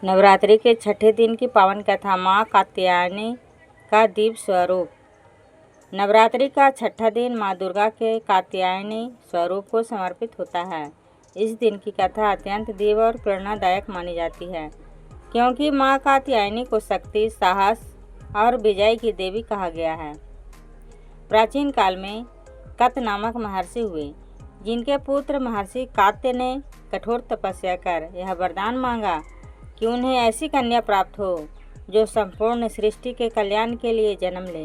नवरात्रि के छठे दिन की पावन कथा माँ कात्यायनी का दीप स्वरूप। नवरात्रि का छठा दिन माँ दुर्गा के कात्यायनी स्वरूप को समर्पित होता है। इस दिन की कथा अत्यंत दिव्य और प्रेरणादायक मानी जाती है, क्योंकि माँ कात्यायनी को शक्ति, साहस और विजय की देवी कहा गया है। प्राचीन काल में कत नामक महर्षि हुए, जिनके पुत्र महर्षि कात्य ने कठोर तपस्या कर यह वरदान मांगा कि उन्हें ऐसी कन्या प्राप्त हो जो संपूर्ण सृष्टि के कल्याण के लिए जन्म ले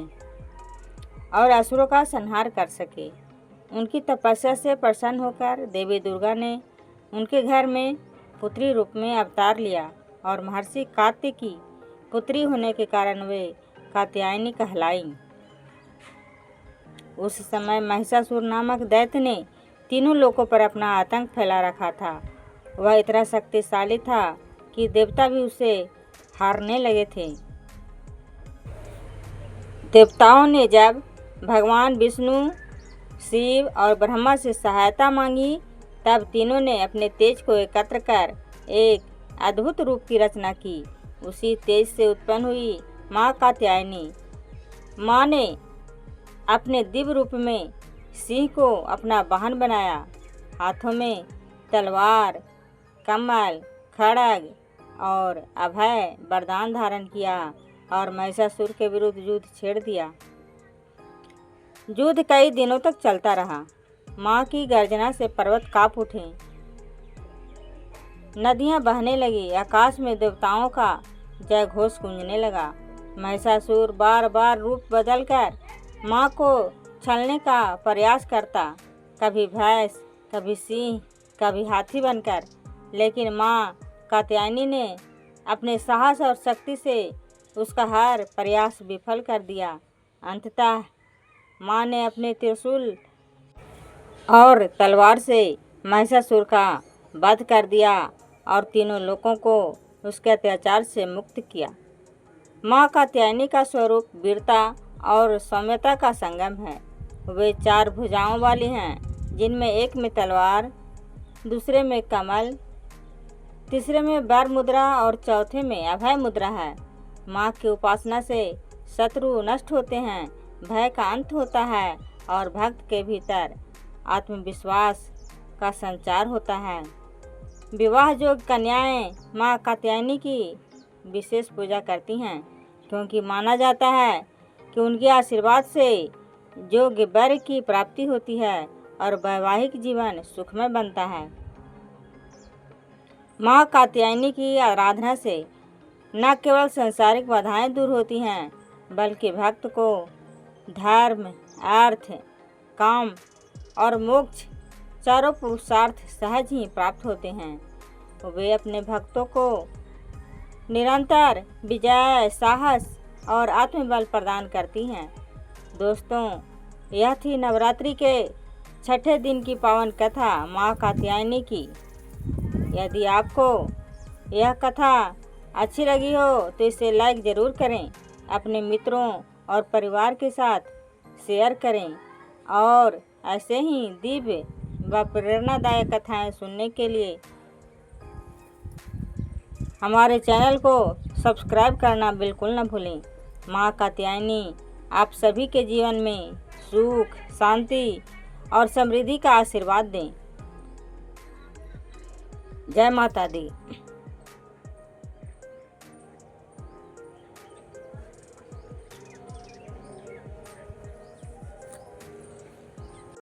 और असुरों का संहार कर सके। उनकी तपस्या से प्रसन्न होकर देवी दुर्गा ने उनके घर में पुत्री रूप में अवतार लिया और महर्षि कात्य की पुत्री होने के कारण वे कात्यायनी कहलाईं। उस समय महिषासुर नामक दैत्य ने तीनों लोकों पर अपना आतंक फैला रखा था। वह इतना शक्तिशाली था कि देवता भी उसे हारने लगे थे। देवताओं ने जब भगवान विष्णु, शिव और ब्रह्मा से सहायता मांगी, तब तीनों ने अपने तेज को एकत्र कर एक अद्भुत रूप की रचना की। उसी तेज से उत्पन्न हुई माँ कात्यायनी। माँ ने अपने दिव्य रूप में सिंह को अपना वाहन बनाया, हाथों में तलवार, कमल, खड्ग और अभय वरदान धारण किया और महिषासुर के विरुद्ध युद्ध छेड़ दिया। युद्ध कई दिनों तक चलता रहा। माँ की गर्जना से पर्वत कांप उठे, नदियाँ बहने लगी, आकाश में देवताओं का जय घोष गूंजने लगा। महिषासुर बार बार रूप बदलकर माँ को छलने का प्रयास करता, कभी भैंस, कभी सिंह, कभी हाथी बनकर, लेकिन माँ कात्यायनी ने अपने साहस और शक्ति से उसका हर प्रयास विफल कर दिया। अंततः माँ ने अपने त्रिशूल और तलवार से महिषासुर का वध कर दिया और तीनों लोगों को उसके अत्याचार से मुक्त किया। माँ कात्यायनी का स्वरूप वीरता और सौम्यता का संगम है। वे 4 भुजाओं वाली हैं, जिनमें एक में तलवार, दूसरे में कमल, तीसरे में वर मुद्रा और चौथे में अभय मुद्रा है। माँ की उपासना से शत्रु नष्ट होते हैं, भय का अंत होता है और भक्त के भीतर आत्मविश्वास का संचार होता है। विवाह योग्य कन्याएं माँ कात्यायनी की विशेष पूजा करती हैं, क्योंकि माना जाता है कि उनके आशीर्वाद से योग्य वर की प्राप्ति होती है और वैवाहिक जीवन सुखमय बनता है। माँ कात्यायनी की आराधना से न केवल सांसारिक बाधाएं दूर होती हैं, बल्कि भक्त को धर्म, अर्थ, काम और मोक्ष चारों पुरुषार्थ सहज ही प्राप्त होते हैं। वे अपने भक्तों को निरंतर विजय, साहस और आत्मबल प्रदान करती हैं। दोस्तों, यह थी नवरात्रि के छठे दिन की पावन कथा माँ कात्यायनी की। यदि आपको यह कथा अच्छी लगी हो तो इसे लाइक ज़रूर करें, अपने मित्रों और परिवार के साथ शेयर करें और ऐसे ही दिव्य व प्रेरणादायक कथाएं सुनने के लिए हमारे चैनल को सब्सक्राइब करना बिल्कुल न भूलें। माँ कात्यायनी आप सभी के जीवन में सुख, शांति और समृद्धि का आशीर्वाद दें। जय माता दी।